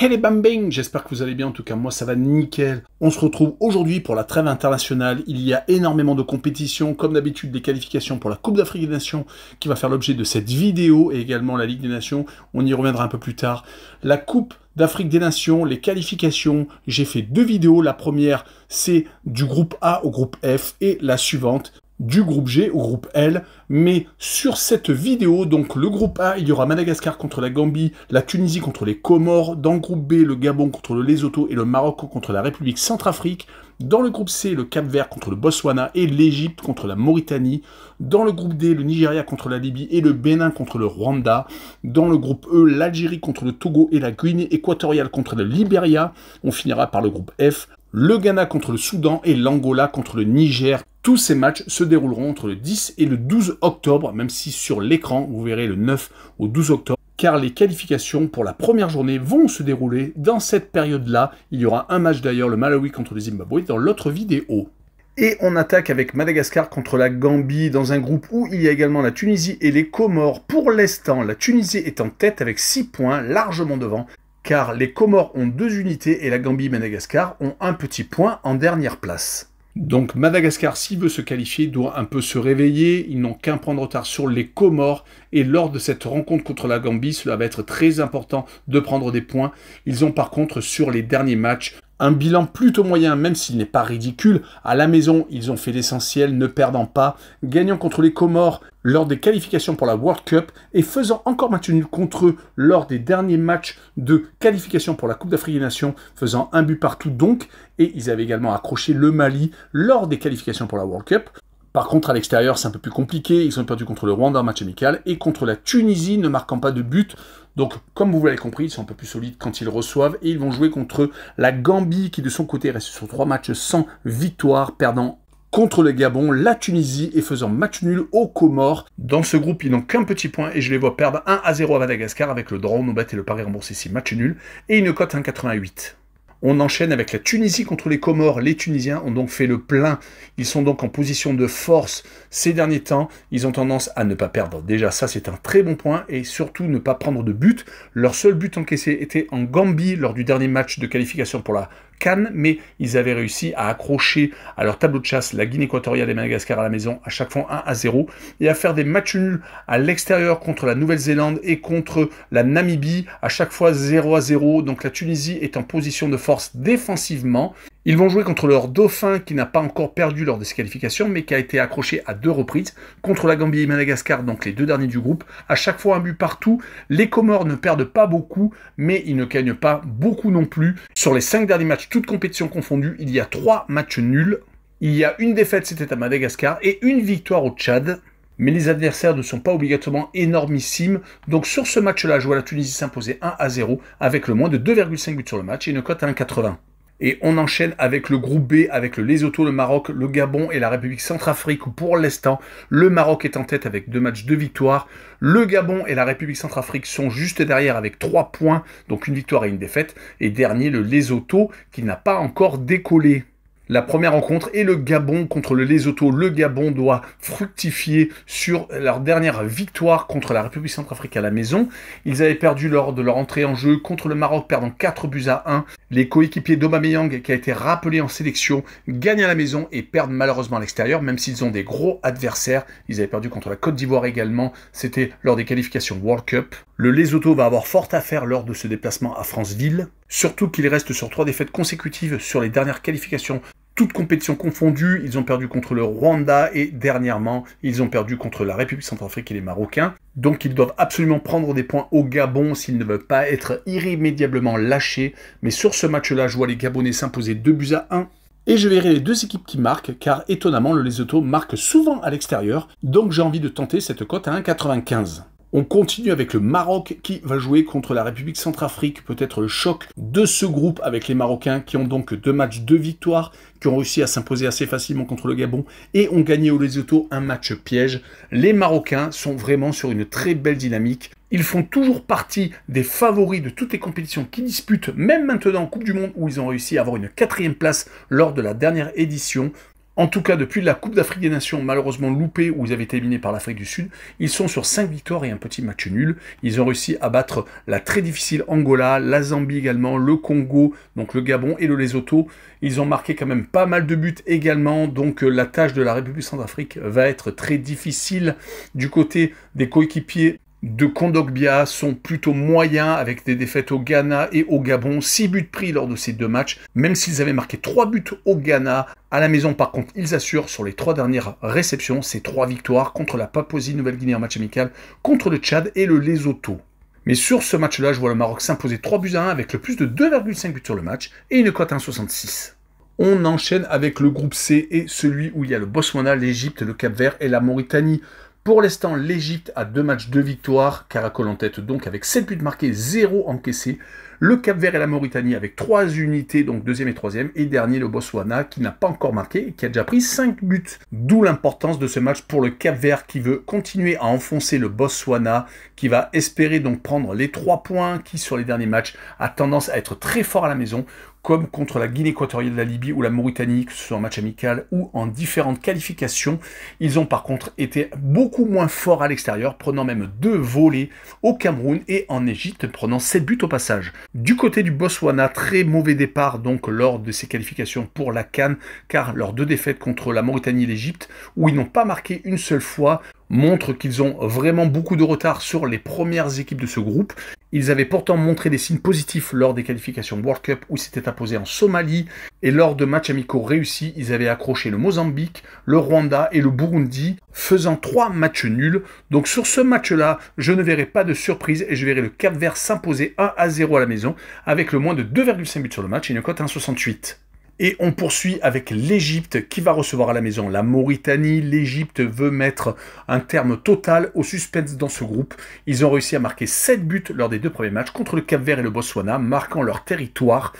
Hey les bambing, j'espère que vous allez bien, en tout cas moi ça va nickel. On se retrouve aujourd'hui pour la trêve internationale, il y a énormément de compétitions, comme d'habitude des qualifications pour la Coupe d'Afrique des Nations qui va faire l'objet de cette vidéo, et également la Ligue des Nations, on y reviendra un peu plus tard. La Coupe d'Afrique des Nations, les qualifications, j'ai fait deux vidéos, la première c'est du groupe A au groupe F, et la suivante du groupe G au groupe L, mais sur cette vidéo, donc le groupe A, il y aura Madagascar contre la Gambie, la Tunisie contre les Comores, dans le groupe B, le Gabon contre le Lesotho et le Maroc contre la République Centrafrique, dans le groupe C, le Cap-Vert contre le Botswana et l'Égypte contre la Mauritanie, dans le groupe D, le Nigeria contre la Libye et le Bénin contre le Rwanda, dans le groupe E, l'Algérie contre le Togo et la Guinée équatoriale contre le Libéria, on finira par le groupe F, le Ghana contre le Soudan et l'Angola contre le Niger. Tous ces matchs se dérouleront entre le 10 et le 12 octobre, même si sur l'écran, vous verrez le 9 au 12 octobre, car les qualifications pour la première journée vont se dérouler dans cette période-là. Il y aura un match d'ailleurs, le Malawi contre le Zimbabwe, dans l'autre vidéo. Et on attaque avec Madagascar contre la Gambie, dans un groupe où il y a également la Tunisie et les Comores. Pour l'instant, la Tunisie est en tête avec 6 points, largement devant, car les Comores ont 2 unités et la Gambie et Madagascar ont un petit point en dernière place. Donc Madagascar, s'il veut se qualifier, doit un peu se réveiller, ils n'ont qu'un point de retard sur les Comores, et lors de cette rencontre contre la Gambie, cela va être très important de prendre des points. Ils ont par contre, sur les derniers matchs, un bilan plutôt moyen, même s'il n'est pas ridicule. À la maison, ils ont fait l'essentiel, ne perdant pas, gagnant contre les Comores lors des qualifications pour la World Cup et faisant encore match nul contre eux lors des derniers matchs de qualification pour la Coupe d'Afrique des Nations, faisant un but partout donc, et ils avaient également accroché le Mali lors des qualifications pour la World Cup. Par contre, à l'extérieur, c'est un peu plus compliqué. Ils ont perdu contre le Rwanda en match amical et contre la Tunisie, ne marquant pas de but. Donc, comme vous l'avez compris, ils sont un peu plus solides quand ils reçoivent. Et ils vont jouer contre la Gambie, qui de son côté reste sur 3 matchs sans victoire, perdant contre le Gabon, la Tunisie et faisant match nul aux Comores. Dans ce groupe, ils n'ont qu'un petit point et je les vois perdre 1-0 à Madagascar avec le draw no bet et le pari remboursé si match nul. Et une cote 1,88. On enchaîne avec la Tunisie contre les Comores. Les Tunisiens ont donc fait le plein. Ils sont donc en position de force ces derniers temps. Ils ont tendance à ne pas perdre. Déjà, ça, c'est un très bon point. Et surtout, ne pas prendre de but. Leur seul but encaissé était en Gambie lors du dernier match de qualification pour la CAN. Mais ils avaient réussi à accrocher à leur tableau de chasse la Guinée équatoriale et Madagascar à la maison, à chaque fois 1-0. Et à faire des matchs nuls à l'extérieur contre la Nouvelle-Zélande et contre la Namibie, à chaque fois 0-0. Donc la Tunisie est en position de force défensivement. Ils vont jouer contre leur dauphin qui n'a pas encore perdu lors de ses qualifications mais qui a été accroché à 2 reprises contre la Gambie et Madagascar, donc les 2 derniers du groupe. À chaque fois un but partout. Les Comores ne perdent pas beaucoup mais ils ne gagnent pas beaucoup non plus. Sur les 5 derniers matchs, toutes compétitions confondues, il y a 3 matchs nuls. Il y a une défaite, c'était à Madagascar, et une victoire au Tchad. Mais les adversaires ne sont pas obligatoirement énormissimes. Donc sur ce match-là, je vois la Tunisie s'imposer 1-0 avec le moins de 2,5 buts sur le match et une cote à 1,80. Et on enchaîne avec le groupe B, avec le Lesotho, le Maroc, le Gabon et la République Centrafrique, où pour l'instant, le Maroc est en tête avec 2 matchs, 2 victoires. Le Gabon et la République Centrafrique sont juste derrière avec 3 points, donc une victoire et une défaite. Et dernier, le Lesotho, qui n'a pas encore décollé. La première rencontre est le Gabon contre le Lesotho. Le Gabon doit fructifier sur leur dernière victoire contre la République Centrafrique à la maison. Ils avaient perdu lors de leur entrée en jeu contre le Maroc, perdant 4-1. Les coéquipiers d'Aubameyang, qui a été rappelé en sélection, gagnent à la maison et perdent malheureusement à l'extérieur, même s'ils ont des gros adversaires. Ils avaient perdu contre la Côte d'Ivoire également. C'était lors des qualifications World Cup. Le Lesotho va avoir fort à faire lors de ce déplacement à Franceville. Surtout qu'il reste sur 3 défaites consécutives sur les dernières qualifications. Toutes compétitions confondues, ils ont perdu contre le Rwanda et dernièrement, ils ont perdu contre la République Centrafrique et les Marocains. Donc ils doivent absolument prendre des points au Gabon s'ils ne veulent pas être irrémédiablement lâchés. Mais sur ce match-là, je vois les Gabonais s'imposer 2-1. Et je verrai les 2 équipes qui marquent, car étonnamment, le Lesotho marque souvent à l'extérieur. Donc j'ai envie de tenter cette cote à 1,95. On continue avec le Maroc qui va jouer contre la République Centrafrique, peut-être le choc de ce groupe avec les Marocains qui ont donc 2 matchs, 2 victoires, qui ont réussi à s'imposer assez facilement contre le Gabon et ont gagné au Lesotho un match piège. Les Marocains sont vraiment sur une très belle dynamique. Ils font toujours partie des favoris de toutes les compétitions qu'ils disputent, même maintenant en Coupe du Monde où ils ont réussi à avoir une 4e place lors de la dernière édition. En tout cas, depuis la Coupe d'Afrique des Nations, malheureusement loupée, où ils avaient été éliminés par l'Afrique du Sud, ils sont sur 5 victoires et un petit match nul. Ils ont réussi à battre la très difficile Angola, la Zambie également, le Congo, donc le Gabon et le Lesotho. Ils ont marqué quand même pas mal de buts également, donc la tâche de la République centrafrique va être très difficile. Du côté des coéquipiers de Kondogbia sont plutôt moyens avec des défaites au Ghana et au Gabon, 6 buts pris lors de ces 2 matchs, même s'ils avaient marqué 3 buts au Ghana. À la maison par contre, ils assurent sur les 3 dernières réceptions, ces 3 victoires contre la Papouasie-Nouvelle-Guinée en match amical, contre le Tchad et le Lesotho. Mais sur ce match-là, je vois le Maroc s'imposer 3-1 avec le plus de 2,5 buts sur le match et une cote 1,66. On enchaîne avec le groupe C et celui où il y a le Botswana, l'Égypte, le Cap-Vert et la Mauritanie. Pour l'instant, l'Égypte a 2 matchs, 2 victoires, caracole en tête donc avec 7 buts marqués, 0 encaissés. Le Cap-Vert et la Mauritanie avec 3 unités, donc 2e et 3e. Et dernier, le Botswana, qui n'a pas encore marqué et qui a déjà pris 5 buts. D'où l'importance de ce match pour le Cap-Vert qui veut continuer à enfoncer le Botswana, qui va espérer donc prendre les 3 points, qui sur les derniers matchs a tendance à être très fort à la maison, comme contre la Guinée équatoriale, la Libye ou la Mauritanie, que ce soit en match amical ou en différentes qualifications. Ils ont par contre été beaucoup moins forts à l'extérieur, prenant même 2 volées au Cameroun et en Égypte, prenant 7 buts au passage. Du côté du Botswana, très mauvais départ donc lors de ces qualifications pour la CAN, car leurs 2 défaites contre la Mauritanie et l'Égypte, où ils n'ont pas marqué une seule fois, montrent qu'ils ont vraiment beaucoup de retard sur les premières équipes de ce groupe. Ils avaient pourtant montré des signes positifs lors des qualifications World Cup où ils s'étaient imposés en Somalie, et lors de matchs amicaux réussis, ils avaient accroché le Mozambique, le Rwanda et le Burundi, faisant 3 matchs nuls. Donc sur ce match-là, je ne verrai pas de surprise et je verrai le Cap-Vert s'imposer 1-0 à la maison avec le moins de 2,5 buts sur le match et une cote 1,68. Et on poursuit avec l'Égypte qui va recevoir à la maison la Mauritanie. L'Égypte veut mettre un terme total au suspense dans ce groupe. Ils ont réussi à marquer 7 buts lors des 2 premiers matchs contre le Cap-Vert et le Botswana, marquant leur territoire.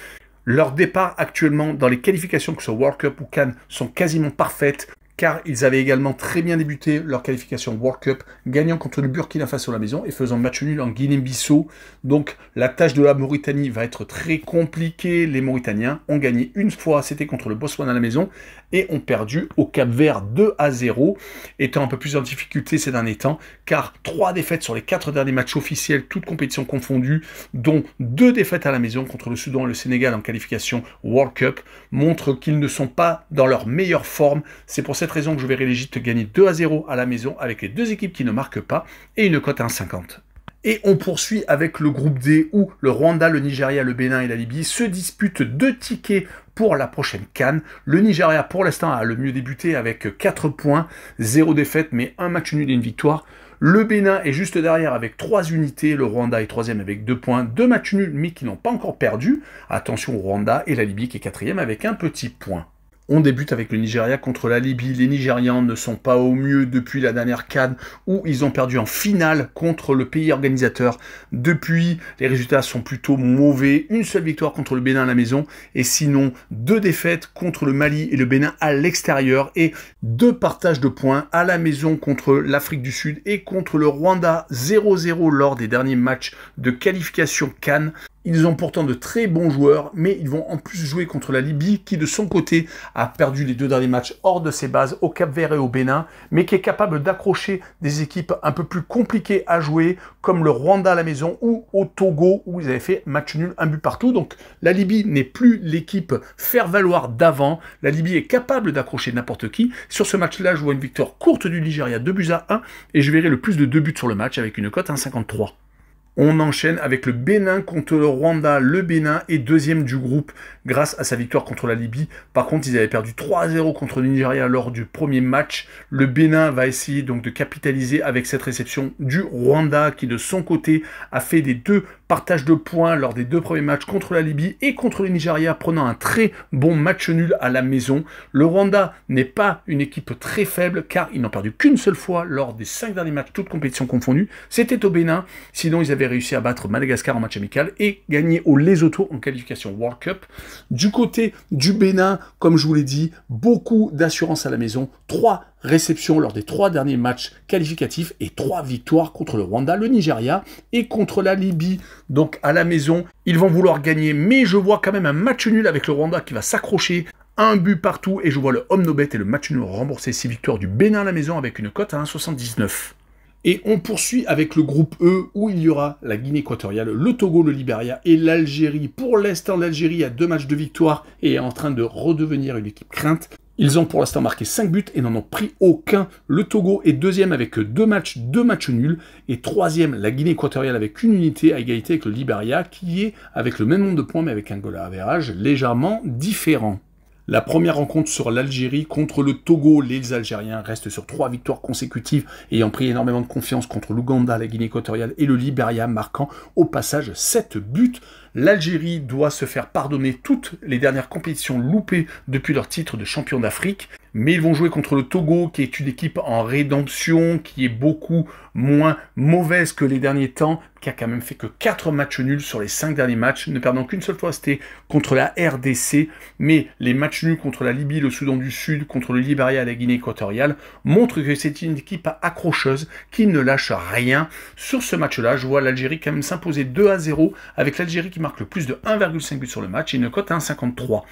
Leur départ actuellement dans les qualifications, que ce soit World Cup ou CAN, sont quasiment parfaites, car ils avaient également très bien débuté leur qualification World Cup, gagnant contre le Burkina Faso à la maison et faisant match nul en Guinée-Bissau. Donc la tâche de la Mauritanie va être très compliquée. Les Mauritaniens ont gagné une fois, c'était contre le Botswana à la maison, et ont perdu au Cap-Vert 2-0, étant un peu plus en difficulté ces derniers temps, car 3 défaites sur les 4 derniers matchs officiels, toutes compétitions confondues, dont 2 défaites à la maison contre le Soudan et le Sénégal en qualification World Cup, montrent qu'ils ne sont pas dans leur meilleure forme. C'est pour cette raison que je verrai l'Égypte gagner 2-0 à la maison avec les 2 équipes qui ne marquent pas et une cote à 1,50. Et on poursuit avec le groupe D où le Rwanda, le Nigeria, le Bénin et la Libye se disputent 2 tickets pour la prochaine CAN. Le Nigeria pour l'instant a le mieux débuté avec 4 points, 0 défaite mais 1 match nul et une victoire. Le Bénin est juste derrière avec 3 unités, le Rwanda est 3e avec 2 points, 2 matchs nuls mais qui n'ont pas encore perdu. Attention au Rwanda, et la Libye qui est 4e avec un petit point. On débute avec le Nigeria contre la Libye. Les Nigérians ne sont pas au mieux depuis la dernière CAN où ils ont perdu en finale contre le pays organisateur. Depuis, les résultats sont plutôt mauvais. Une seule victoire contre le Bénin à la maison et sinon 2 défaites contre le Mali et le Bénin à l'extérieur et 2 partages de points à la maison contre l'Afrique du Sud et contre le Rwanda 0-0 lors des derniers matchs de qualification CAN. Ils ont pourtant de très bons joueurs, mais ils vont en plus jouer contre la Libye, qui de son côté a perdu les 2 derniers matchs hors de ses bases, au Cap-Vert et au Bénin, mais qui est capable d'accrocher des équipes un peu plus compliquées à jouer, comme le Rwanda à la maison ou au Togo, où ils avaient fait match nul, 1 but partout. Donc la Libye n'est plus l'équipe faire-valoir d'avant. La Libye est capable d'accrocher n'importe qui. Sur ce match-là, je vois une victoire courte du Nigeria, 2-1, et je verrai le plus de 2 buts sur le match avec une cote à 1,53. On enchaîne avec le Bénin contre le Rwanda. Le Bénin est 2e du groupe grâce à sa victoire contre la Libye. Par contre, ils avaient perdu 3-0 contre le Nigeria lors du premier match. Le Bénin va essayer donc de capitaliser avec cette réception du Rwanda qui de son côté a fait des 2 partages de points lors des 2 premiers matchs contre la Libye et contre le Nigeria, prenant un très bon match nul à la maison. Le Rwanda n'est pas une équipe très faible car ils n'ont perdu qu'une seule fois lors des 5 derniers matchs, toutes compétitions confondues. C'était au Bénin. Sinon, ils avaient réussi à battre Madagascar en match amical et gagner au Lesotho en qualification World Cup. Du côté du Bénin, comme je vous l'ai dit, beaucoup d'assurance à la maison, 3 réceptions lors des 3 derniers matchs qualificatifs et 3 victoires contre le Rwanda, le Nigeria et contre la Libye. Donc à la maison, ils vont vouloir gagner, mais je vois quand même un match nul avec le Rwanda qui va s'accrocher. un but partout et je vois le home no bet et le match nul rembourser 6 victoires du Bénin à la maison avec une cote à 1,79. Et on poursuit avec le groupe E où il y aura la Guinée équatoriale, le Togo, le Libéria et l'Algérie. Pour l'instant, l'Algérie a 2 matchs de victoire et est en train de redevenir une équipe crainte. Ils ont pour l'instant marqué 5 buts et n'en ont pris aucun. Le Togo est deuxième avec 2 matchs nuls. Et troisième, la Guinée équatoriale avec une unité à égalité avec le Libéria qui est avec le même nombre de points mais avec un goal average légèrement différent. La première rencontre sur l'Algérie contre le Togo. Les Algériens restent sur 3 victoires consécutives, ayant pris énormément de confiance contre l'Ouganda, la Guinée équatoriale et le Libéria, marquant au passage 7 buts. L'Algérie doit se faire pardonner toutes les dernières compétitions loupées depuis leur titre de champion d'Afrique. Mais ils vont jouer contre le Togo, qui est une équipe en rédemption, qui est beaucoup moins mauvaise que les derniers temps, qui a quand même fait que 4 matchs nuls sur les 5 derniers matchs, ne perdant qu'une seule fois, c'était contre la RDC. Mais les matchs nuls contre la Libye, le Soudan du Sud, contre le Libéria et la Guinée équatoriale, montrent que c'est une équipe accrocheuse, qui ne lâche rien. Sur ce match-là, je vois l'Algérie quand même s'imposer 2-0, avec l'Algérie qui marque le plus de 1,5 but sur le match et une cote à 1,53.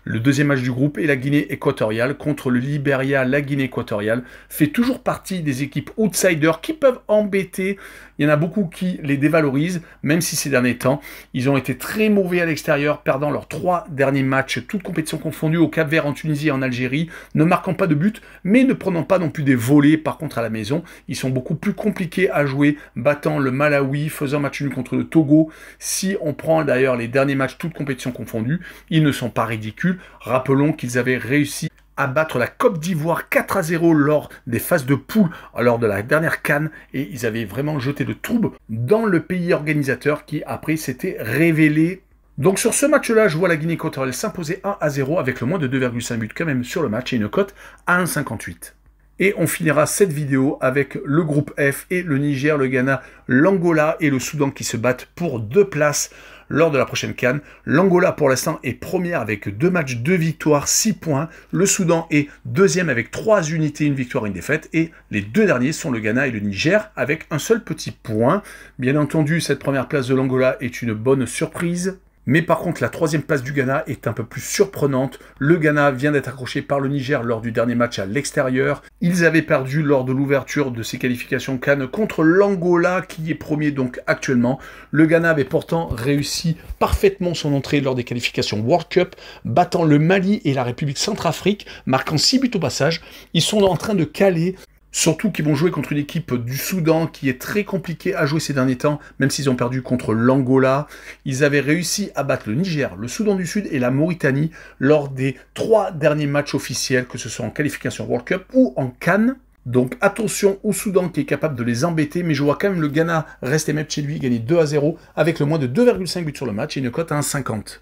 Le deuxième match du groupe est la Guinée équatoriale contre le Libéria. La Guinée équatoriale fait toujours partie des équipes outsiders qui peuvent embêter. Il y en a beaucoup qui les dévalorisent, même si ces derniers temps, ils ont été très mauvais à l'extérieur, perdant leurs 3 derniers matchs, toutes compétitions confondues, au Cap-Vert, en Tunisie et en Algérie, ne marquant pas de but, mais ne prenant pas non plus des volées. Par contre, à la maison, ils sont beaucoup plus compliqués à jouer, battant le Malawi, faisant match nul contre le Togo. Si on prend d'ailleurs les derniers matchs, toutes compétitions confondues, ils ne sont pas ridicules. Rappelons qu'ils avaient réussi à battre la Côte d'Ivoire 4-0 lors des phases de poule, lors de la dernière CAN, et ils avaient vraiment jeté de trouble dans le pays organisateur qui après s'était révélé. Donc sur ce match-là, je vois la Guinée équatoriale s'imposer 1-0 avec le moins de 2,5 buts quand même sur le match et une cote à 1,58. Et on finira cette vidéo avec le groupe F et le Niger, le Ghana, l'Angola et le Soudan qui se battent pour 2 places lors de la prochaine CAN. L'Angola pour l'instant est première avec 2 matchs, 2 victoires, 6 points. Le Soudan est deuxième avec 3 unités, 1 victoire, 1 défaite. Et les 2 derniers sont le Ghana et le Niger avec un seul petit point. Bien entendu, cette première place de l'Angola est une bonne surprise. Mais par contre, la 3e place du Ghana est un peu plus surprenante. Le Ghana vient d'être accroché par le Niger lors du dernier match à l'extérieur. Ils avaient perdu lors de l'ouverture de ces qualifications CAN contre l'Angola, qui est premier donc actuellement. Le Ghana avait pourtant réussi parfaitement son entrée lors des qualifications World Cup, battant le Mali et la République Centrafrique, marquant 6 buts au passage. Ils sont en train de caler. Surtout qu'ils vont jouer contre une équipe du Soudan qui est très compliquée à jouer ces derniers temps, même s'ils ont perdu contre l'Angola. Ils avaient réussi à battre le Niger, le Soudan du Sud et la Mauritanie lors des 3 derniers matchs officiels, que ce soit en qualification World Cup ou en CAN. Donc attention au Soudan qui est capable de les embêter, mais je vois quand même le Ghana rester même chez lui, gagner 2-0 avec le moins de 2,5 buts sur le match et une cote à 1,50.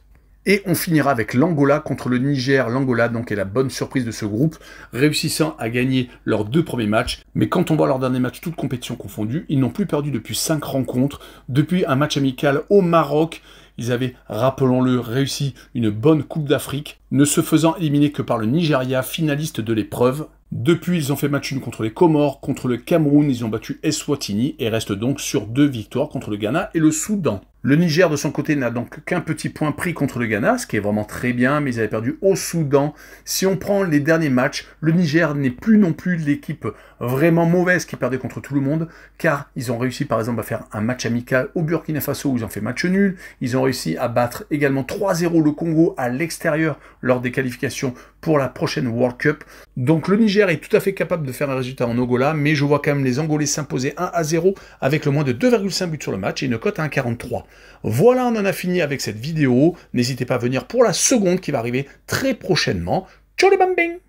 Et on finira avec l'Angola contre le Niger. L'Angola donc est la bonne surprise de ce groupe, réussissant à gagner leurs 2 premiers matchs. Mais quand on voit leurs derniers matchs, toutes compétitions confondues, ils n'ont plus perdu depuis 5 rencontres. Depuis un match amical au Maroc, ils avaient, rappelons-le, réussi une bonne Coupe d'Afrique, ne se faisant éliminer que par le Nigeria, finaliste de l'épreuve. Depuis, ils ont fait match nul contre les Comores, contre le Cameroun, ils ont battu Eswatini et restent donc sur 2 victoires contre le Ghana et le Soudan. Le Niger, de son côté, n'a donc qu'un petit point pris contre le Ghana, ce qui est vraiment très bien, mais ils avaient perdu au Soudan. Si on prend les derniers matchs, le Niger n'est plus non plus l'équipe vraiment mauvaise qui perdait contre tout le monde, car ils ont réussi par exemple à faire un match amical au Burkina Faso où ils ont fait match nul. Ils ont réussi à battre également 3-0 le Congo à l'extérieur lors des qualifications pour la prochaine World Cup. Donc le Niger est tout à fait capable de faire un résultat en Angola, mais je vois quand même les Angolais s'imposer 1-0 avec le moins de 2,5 buts sur le match et une cote à 1,43. Voilà, on en a fini avec cette vidéo. N'hésitez pas à venir pour la seconde qui va arriver très prochainement. Ciao les bambins!